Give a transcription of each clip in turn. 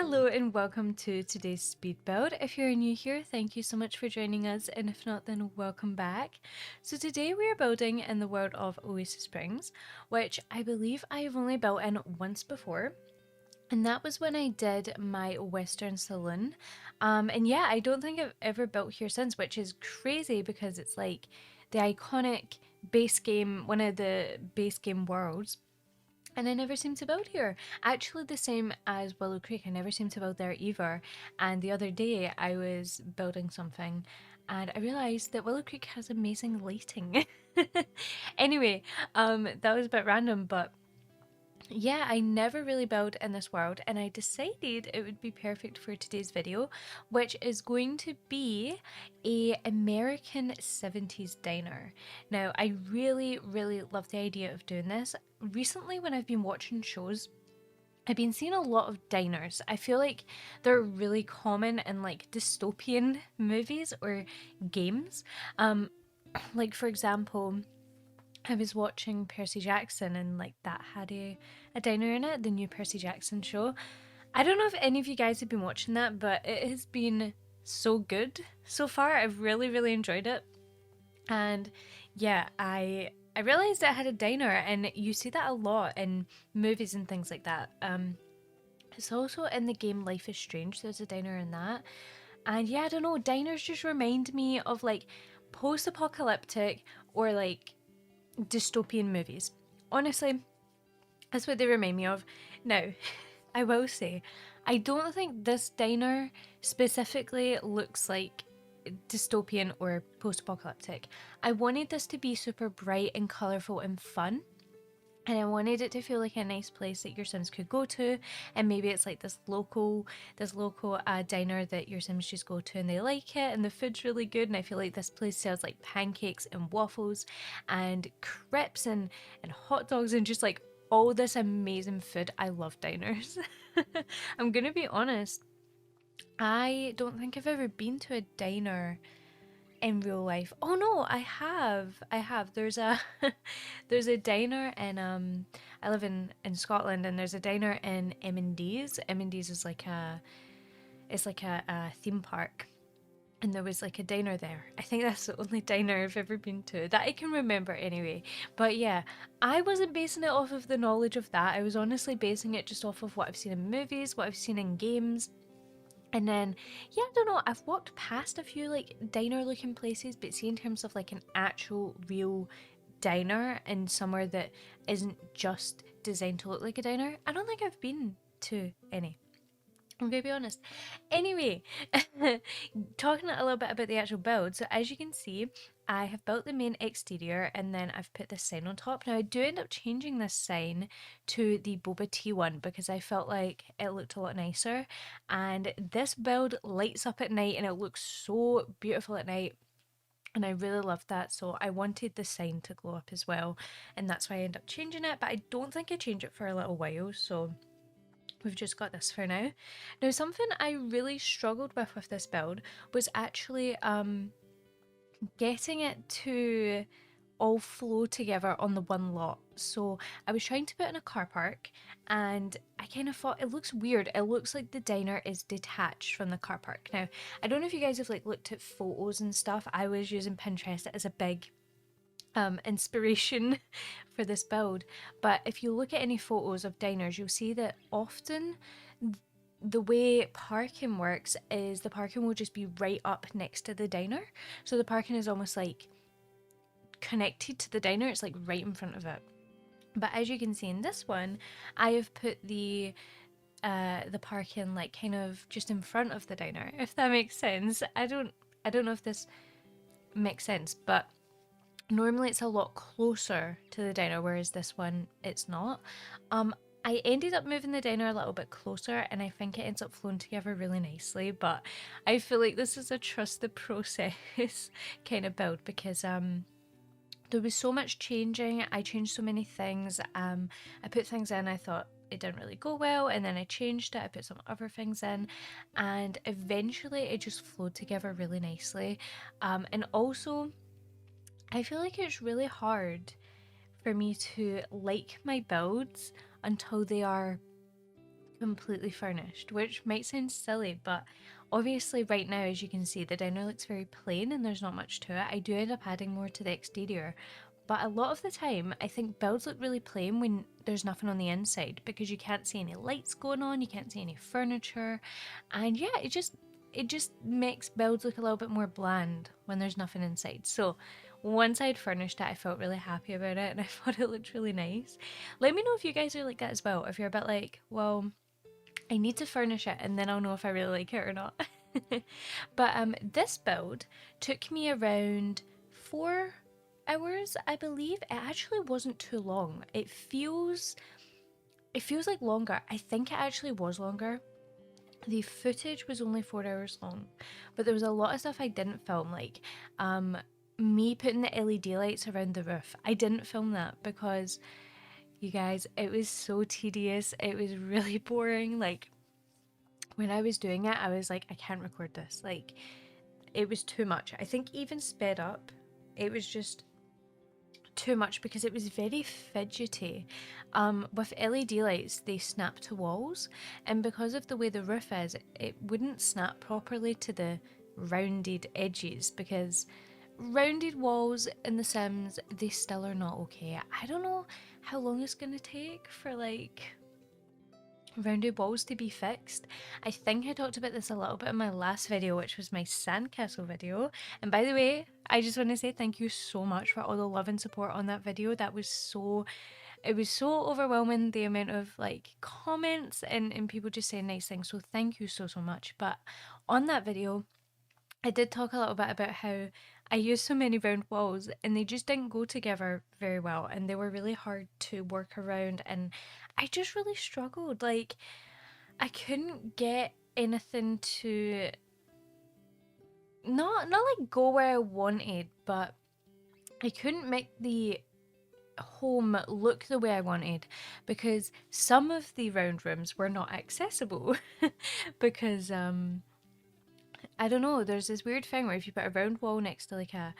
Hello and welcome to today's speed build. If you're new here, thank you so much for joining us, and if not, then welcome back. So today we are building in the world of Oasis Springs, which I believe I have only built in once before. And that was when I did my Western Saloon. And yeah, I don't think I've ever built here since, which is crazy because it's like the iconic base game, one of the base game worlds. And I never seem to build here. Actually, the same as Willow Creek, I never seem to build there either. And the other day I was building something and I realised that Willow Creek has amazing lighting. Anyway, that was a bit random, but yeah, I never really build in this world, and I decided it would be perfect for today's video, which is going to be a American 70s diner. Now, I really love the idea of doing this. Recently, when I've been watching shows, I've been seeing a lot of diners. I feel like they're really common in like dystopian movies or games. Like for example, I was watching Percy Jackson and like that had a diner in it, the new Percy Jackson show. I don't know if any of you guys have been watching that, but it has been so good so far. I've really enjoyed it. And yeah, I realized I had a diner, and you see that a lot in movies and things like that. It's also in the game Life is Strange. There's a diner in that. And yeah, I don't know, diners just remind me of like post-apocalyptic or like dystopian movies. Honestly, that's what they remind me of. Now, I will say, I don't think this diner specifically looks like dystopian or post-apocalyptic. I wanted this to be super bright and colourful and fun. And I wanted it to feel like a nice place that your Sims could go to, and maybe it's like this local diner that your Sims just go to and they like it, and the food's really good. And I feel like this place sells like pancakes and waffles, and crepes and hot dogs and just like all this amazing food. I love diners. I'm gonna be honest. I don't think I've ever been to a diner in real life. Oh no, I have. I have. There's a there's a diner in I live in Scotland, and there's a diner in M&D's. M&D's is like a theme park. And there was like a diner there. I think that's the only diner I've ever been to that I can remember anyway. But yeah, I wasn't basing it off of the knowledge of that. I was honestly basing it just off of what I've seen in movies, what I've seen in games. And then, yeah, I don't know, I've walked past a few like diner looking places, but see, in terms of like an actual real diner and somewhere that isn't just designed to look like a diner, I don't think I've been to any. I'm gonna be honest. Anyway, talking a little bit about the actual build. So as you can see, I have built the main exterior and then I've put this sign on top. Now I do end up changing this sign to the boba tea one because I felt like it looked a lot nicer. And this build lights up at night and it looks so beautiful at night. And I really love that, so I wanted the sign to glow up as well, and that's why I end up changing it. But I don't think I change it for a little while, so we've just got this for now. Now, something I really struggled with this build was actually getting it to all flow together on the one lot. So I was trying to put in a car park, and I kind of thought it looks weird. It looks like the diner is detached from the car park. Now, I don't know if you guys have like looked at photos and stuff. I was using Pinterest as a big inspiration for this build, but if you look at any photos of diners, you'll see that often the way parking works is the parking will just be right up next to the diner. So the parking is almost like connected to the diner, it's like right in front of it. But as you can see in this one, I have put the parking like kind of just in front of the diner, if that makes sense. I don't know if this makes sense, but normally it's a lot closer to the diner, whereas this one it's not. I ended up moving the diner a little bit closer, and I think it ends up flowing together really nicely, but I feel like this is a trust the process kind of build because there was so much changing. I changed so many things. I put things in, I thought it didn't really go well, and then I changed it, I put some other things in, and eventually it just flowed together really nicely. And also I feel like it's really hard for me to like my builds until they are completely furnished, which might sound silly, but obviously right now, as you can see, the diner looks very plain and there's not much to it. I do end up adding more to the exterior, but a lot of the time I think builds look really plain when there's nothing on the inside, because you can't see any lights going on, you can't see any furniture, and yeah, it just makes builds look a little bit more bland when there's nothing inside. So once I'd furnished it, I felt really happy about it and I thought it looked really nice. Let me know if you guys are like that as well, if you're a bit like, well, I need to furnish it and then I'll know if I really like it or not. But this build took me around 4 hours, I believe. It actually wasn't too long. It feels like longer. I think it actually was longer. The footage was only 4 hours long, but there was a lot of stuff I didn't film, like me putting the LED lights around the roof. I didn't film that because, you guys, it was so tedious. It was really boring. Like, when I was doing it, I was like, I can't record this. Like, it was too much. I think even sped up, it was just too much because it was very fidgety. With LED lights, they snap to walls, and because of the way the roof is, it wouldn't snap properly to the rounded edges, because rounded walls in The Sims, they still are not okay. I don't know how long it's gonna take for like rounded walls to be fixed. I think I talked about this a little bit in my last video, which was my sandcastle video. And by the way, I just want to say thank you so much for all the love and support on that video. It was so overwhelming, the amount of like comments and people just saying nice things. So thank you so much. But on that video, I did talk a little bit about how I used so many round walls and they just didn't go together very well, and they were really hard to work around, and I just really struggled. Like, I couldn't get anything to not like go where I wanted, but I couldn't make the home look the way I wanted, because some of the round rooms were not accessible because I don't know, there's this weird thing where if you put a round wall next to like a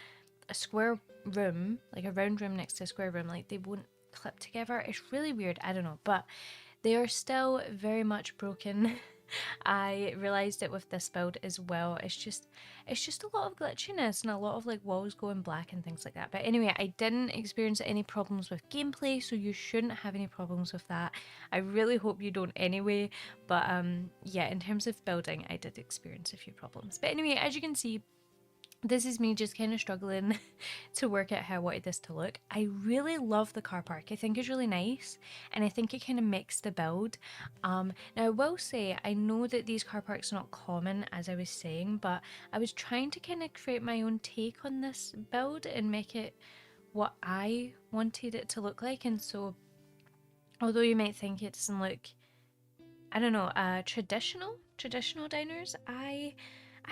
square room, like a round room next to a square room, like they won't clip together. It's really weird. I don't know, but they are still very much broken. I realized it with this build as well. It's just a lot of glitchiness and a lot of like walls going black and things like that. But anyway, I didn't experience any problems with gameplay, so you shouldn't have any problems with that. I really hope you don't anyway. But yeah, in terms of building, I did experience a few problems. But anyway, as you can see, this is me just kind of struggling to work out how I wanted this to look. I really love the car park. I think it's really nice, and I think it kind of makes the build. Now I will say, I know that these car parks are not common, as I was saying, but I was trying to kind of create my own take on this build and make it what I wanted it to look like. And so, although you might think it doesn't look, I don't know, traditional diners, I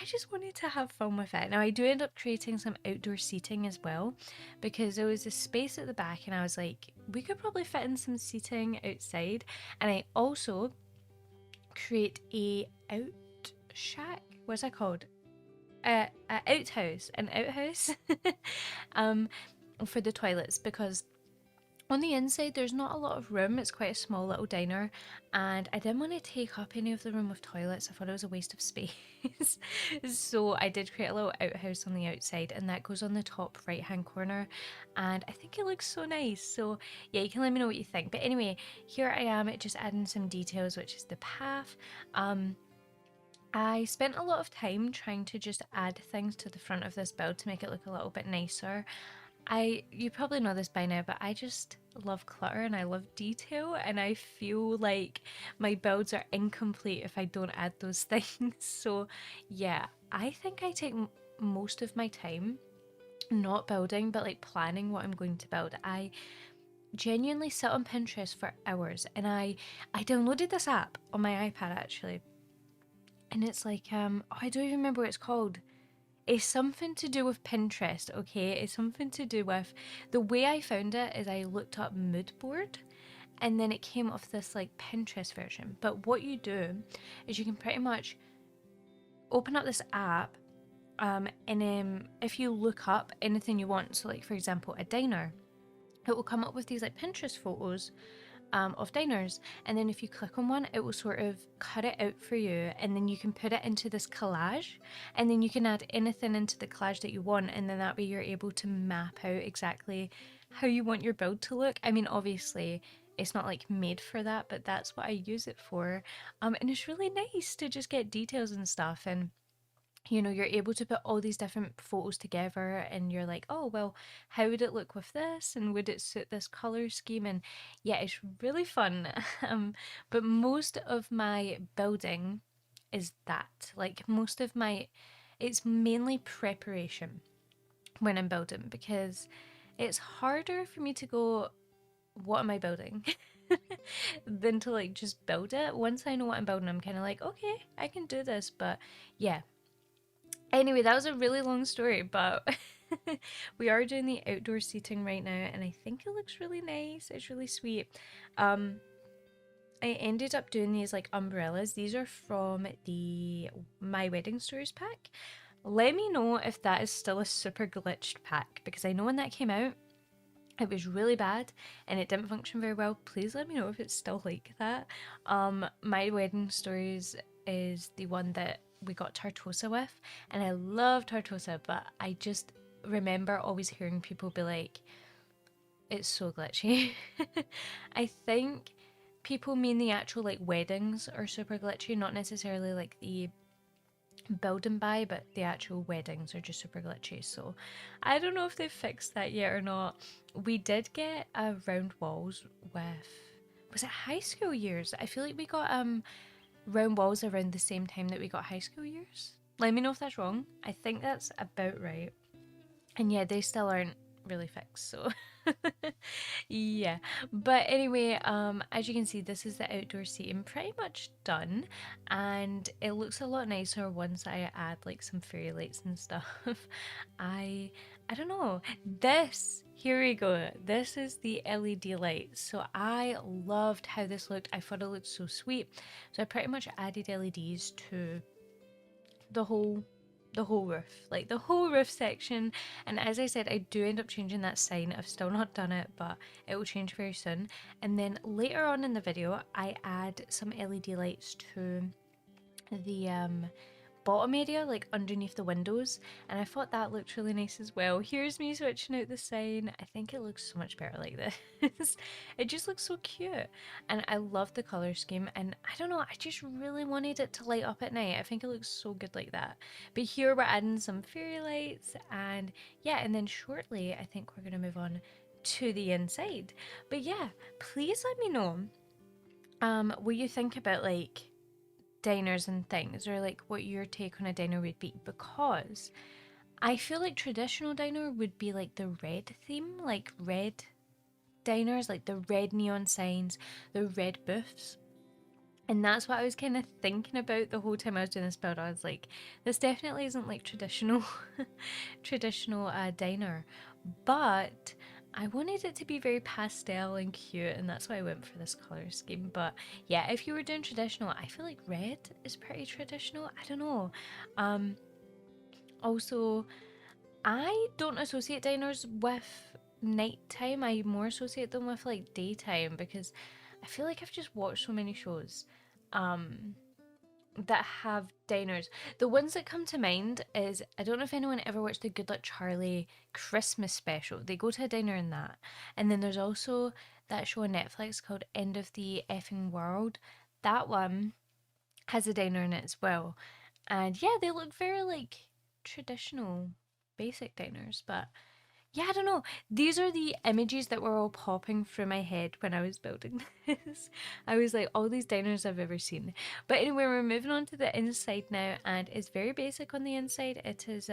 just wanted to have fun with it. Now, I do end up creating some outdoor seating as well, because there was a space at the back and I was like, we could probably fit in some seating outside. And I also create a out shack. What's that called? An outhouse um, for the toilets, because on the inside, there's not a lot of room. It's quite a small little diner, and I didn't want to take up any of the room with toilets. I thought it was a waste of space. So I did create a little outhouse on the outside, and that goes on the top right hand corner, and I think it looks so nice. So yeah, you can let me know what you think. But anyway, here I am just adding some details, which is the path. I spent a lot of time trying to just add things to the front of this build to make it look a little bit nicer. You probably know this by now, but I just love clutter and I love detail, and I feel like my builds are incomplete if I don't add those things. So yeah, I think I take most of my time not building, but like planning what I'm going to build. I genuinely sit on Pinterest for hours, and I downloaded this app on my iPad actually, and it's like oh, I don't even remember what it's called. It's something to do with Pinterest, okay? It's something to do with, the way I found it is I looked up mood board, and then it came off this like Pinterest version. But what you do is you can pretty much open up this app, and if you look up anything you want, so like for example a diner, it will come up with these like Pinterest photos of diners, and then if you click on one, it will sort of cut it out for you, and then you can put it into this collage, and then you can add anything into the collage that you want, and then that way you're able to map out exactly how you want your build to look. I mean, obviously it's not like made for that, but that's what I use it for. And it's really nice to just get details and stuff, and you know, you're able to put all these different photos together, and you're like, oh well, how would it look with this, and would it suit this color scheme? And yeah, it's really fun. But most of my building is that, like, most of my, it's mainly preparation when I'm building, because it's harder for me to go, what am I building? than to like just build it. Once I know what I'm building, I'm kind of like, okay, I can do this. But yeah, anyway, that was a really long story, but we are doing the outdoor seating right now, and I think it looks really nice. It's really sweet. Um, I ended up doing these like umbrellas. These are from the My Wedding Stories pack. Let me know if that is still a super glitched pack, because I know when that came out, it was really bad and it didn't function very well. Please let me know if it's still like that. My Wedding Stories is the one that we got Tartosa with, and I love Tartosa, but I just remember always hearing people be like, it's so glitchy. I think people mean the actual like weddings are super glitchy, not necessarily like the build and buy, but the actual weddings are just super glitchy. So I don't know if they've fixed that yet or not. We did get round walls with, was it high school years? I feel like we got round walls around the same time that we got high school years. Let me know if that's wrong. I think that's about right. And yeah, they still aren't really fixed, so yeah. But anyway, as you can see, this is the outdoor seating pretty much done, and it looks a lot nicer once I add like some fairy lights and stuff. I I don't know. This, here we go. This is the LED lights. So I loved how this looked. I thought it looked so sweet. So I pretty much added LEDs to the whole roof, like the whole roof section. And as I said, I do end up changing that sign. I've still not done it, but it will change very soon. And then later on in the video, I add some LED lights to the bottom area, like underneath the windows, and I thought that looked really nice as well. Here's me switching out the sign. I think it looks so much better like this. It just looks so cute, and I love the color scheme, and I don't know, I just really wanted it to light up at night. I think it looks so good like that. But here we're adding some fairy lights, and yeah, and then shortly I think we're gonna move on to the inside. But yeah, please let me know what you think about like diners and things, or like what your take on a diner would be, because I feel like traditional diner would be like the red theme, like red diners, like the red neon signs, the red booths. And that's what I was kind of thinking about the whole time I was doing this build. I was like, this definitely isn't like traditional traditional diner, but I wanted it to be very pastel and cute, and that's why I went for this color scheme. But yeah, if you were doing traditional, I feel like red is pretty traditional. I don't know. Also, I don't associate diners with nighttime. I more associate them with like daytime, because I feel like I've just watched so many shows um that have diners. The ones that come to mind is, I don't know if anyone ever watched the Good Luck Charlie Christmas special. They go to a diner in that. And then there's also that show on Netflix called End of the Effing World. That one has a diner in it as well. And yeah, they look very like traditional basic diners, but yeah, I don't know. These are the images that were all popping through my head when I was building this. I was like, all these diners I've ever seen. But anyway, we're moving on to the inside now, and it's very basic on the inside. It is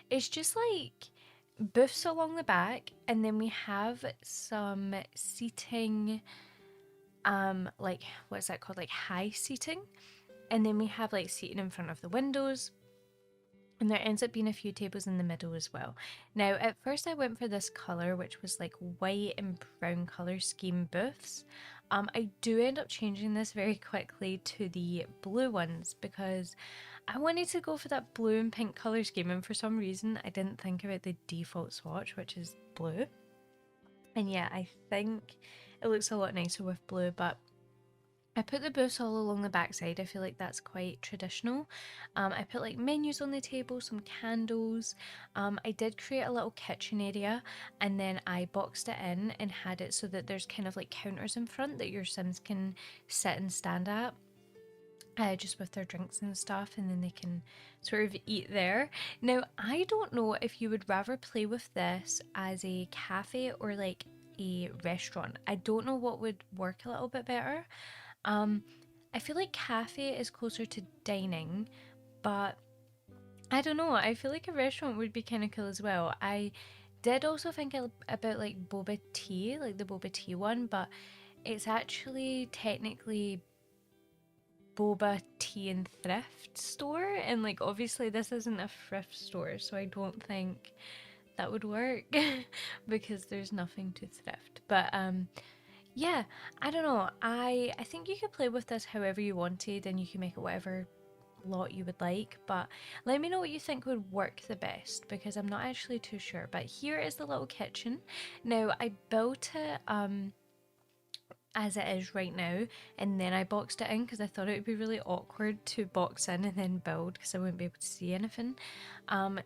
it's just like booths along the back, and then we have some seating, like what's that called? Like high seating. And then we have like seating in front of the windows. And there ends up being a few tables in the middle as well. Now, at first I went for this colour, which was like white and brown colour scheme booths. I do end up changing this very quickly to the blue ones, because I wanted to go for that blue and pink colour scheme, and for some reason I didn't think about the default swatch, which is blue. And yeah, I think it looks a lot nicer with blue, but I put the booths all along the backside. I feel like that's quite traditional. I put like menus on the table, some candles. I did create a little kitchen area, and then I boxed it in and had it so that there's kind of like counters in front that your Sims can sit and stand at. Just with their drinks and stuff, and then they can sort of eat there. Now, I don't know if you would rather play with this as a cafe or like a restaurant. I don't know what would work a little bit better. Um, I feel like cafe is closer to dining, but I don't know. I feel like a restaurant would be kind of cool as well. I did also think about like boba tea, like the boba tea one, but it's actually technically boba tea and thrift store, and like obviously this isn't a thrift store, so I don't think that would work because there's nothing to thrift. But yeah, I don't know. I think you could play with this however you wanted, and you can make it whatever lot you would like, but let me know what you think would work the best because I'm not actually too sure. But here is the little kitchen. Now I built it as it is right now, and then I boxed it in because I thought it would be really awkward to box in and then build because I wouldn't be able to see anything.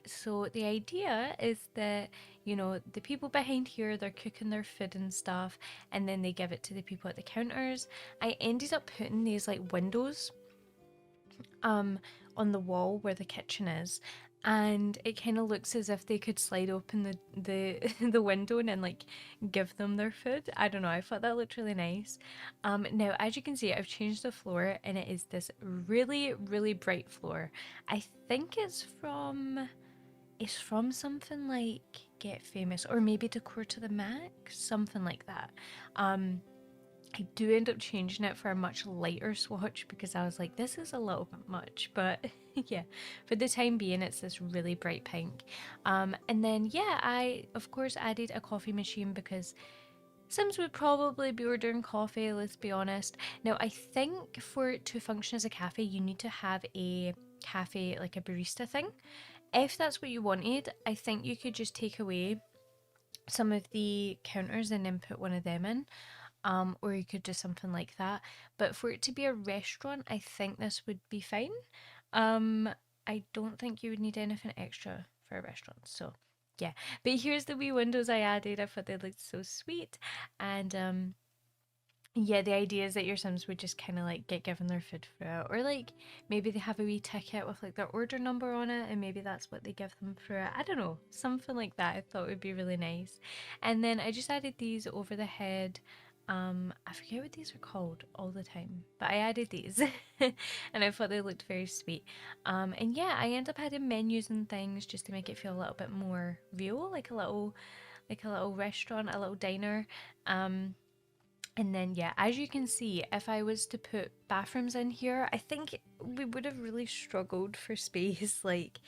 So the idea is that, you know, the people behind here, they're cooking their food and stuff, and then they give it to the people at the counters. I ended up putting these like windows on the wall where the kitchen is, and it kind of looks as if they could slide open the the window and then like give them their food. I don't know, I thought that looked really nice. Now as you can see, I've changed the floor and it is this really bright floor. I think it's from something like Get Famous or maybe Decor to the Max, something like that. I do end up changing it for a much lighter swatch because I was like, this is a little bit much, but yeah, for the time being, it's this really bright pink. And then, yeah, I, of course, added a coffee machine because Sims would probably be ordering coffee, let's be honest. Now, I think for it to function as a cafe, you need to have a cafe, like a barista thing. If that's what you wanted, I think you could just take away some of the counters and then put one of them in, or you could do something like that. But for it to be a restaurant, I think this would be fine. Um, I don't think you would need anything extra for a restaurant. So yeah, but here's the wee windows I added. I thought they looked so sweet, and yeah, the idea is that your Sims would just kind of like get given their food for it, or like maybe they have a wee ticket with like their order number on it, and maybe that's what they give them for it. I don't know, something like that. I thought would be really nice. And then I just added these over the head. I forget what these are called all the time, but I added these, and I thought they looked very sweet. And yeah, I end up adding menus and things just to make it feel a little bit more real, like a little restaurant, a little diner. And then, yeah, as you can see, if I was to put bathrooms in here, I think we would have really struggled for space. Like,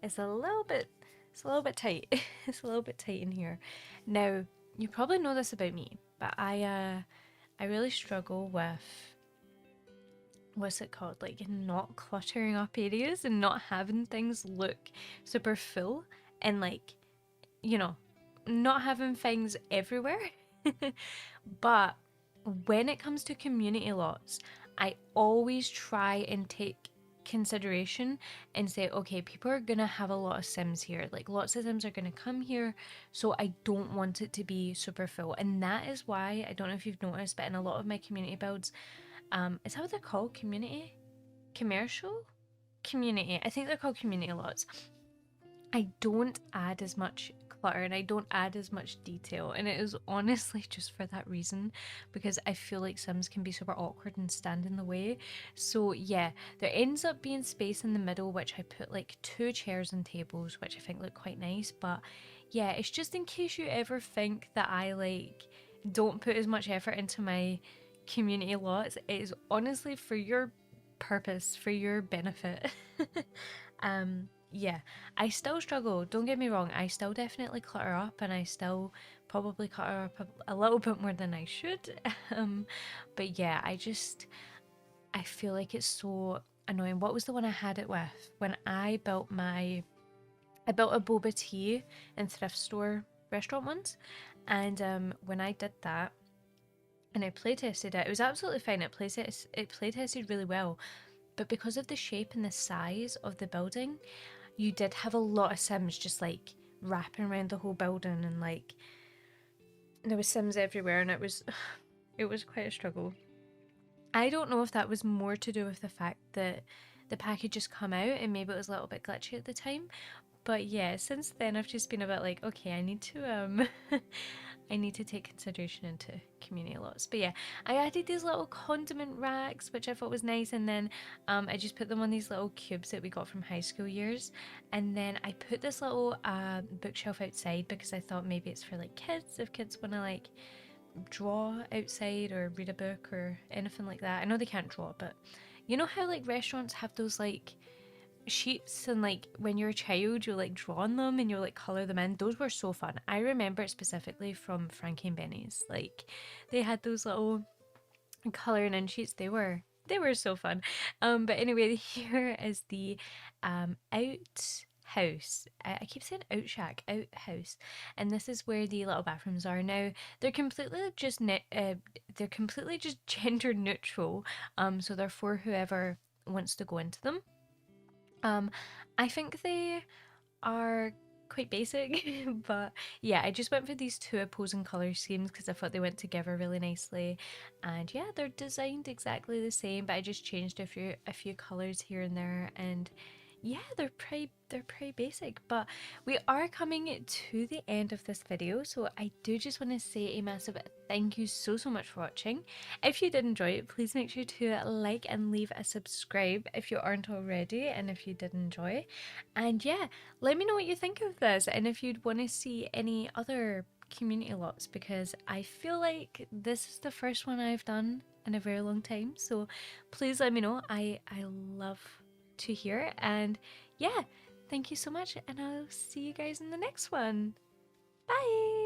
it's a little bit, it's a little bit tight. It's a little bit tight in here. Now, you probably know this about me, but I really struggle with, what's it called? Like, not cluttering up areas and not having things look super full and like, you know, not having things everywhere. But when it comes to community lots, I always try and take consideration and say, okay, people are gonna have a lot of Sims here, like lots of Sims are gonna come here, so I don't want it to be super full. And that is why, I don't know if you've noticed, but in a lot of my community builds, is that what they're called? Community? Commercial? Community. I think they're called community lots. I don't add as much clutter and I don't add as much detail, and it is honestly just for that reason, because I feel like Sims can be super awkward and stand in the way. So yeah, there ends up being space in the middle, which I put like 2 chairs and tables, which I think look quite nice. But yeah, it's just in case you ever think that I like don't put as much effort into my community lots. It is honestly for your purpose, for your benefit. Yeah, I still struggle, don't get me wrong, I still definitely clutter up and I still probably clutter up a little bit more than I should. But yeah, I feel like it's so annoying. What was the one I had it with? When I built I built a boba tea and thrift store restaurant once, and when I did that, and I play tested it. It was absolutely fine. It play tested really well, but because of the shape and the size of the building, you did have a lot of Sims just like wrapping around the whole building, and like there was Sims everywhere, and it was it was quite a struggle. I don't know if that was more to do with the fact that the package just come out and maybe it was a little bit glitchy at the time. But yeah, since then I've just been a bit like, okay, I need to I need to take consideration into community lots. But yeah, I added these little condiment racks, which I thought was nice, and then I just put them on these little cubes that we got from high school years, and then I put this little bookshelf outside because I thought maybe it's for like kids, if kids want to like draw outside or read a book or anything like that. I know they can't draw, but you know how like restaurants have those like sheets, and like when you're a child you'll like draw on them and you'll like color them in. Those were so fun. I remember it specifically from Frankie and Benny's. Like they had those little coloring in sheets. They were so fun. But anyway, here is the outhouse. I keep saying outhouse, and this is where the little bathrooms are now. They're completely just they're completely just gender neutral. So they're for whoever wants to go into them. Um, I think they are quite basic, but yeah, I just went for these two opposing color schemes because I thought they went together really nicely. And yeah, they're designed exactly the same, but I just changed a few colors here and there, and yeah, they're pretty basic. But we are coming to the end of this video, so I do just want to say a massive thank you so much for watching. If you did enjoy it, please make sure to like and leave a subscribe if you aren't already, and if you did enjoy. And yeah, let me know what you think of this, and if you'd want to see any other community lots, because I feel like this is the first one I've done in a very long time. So please let me know. I love to hear, and yeah, thank you so much, and I'll see you guys in the next one. Bye.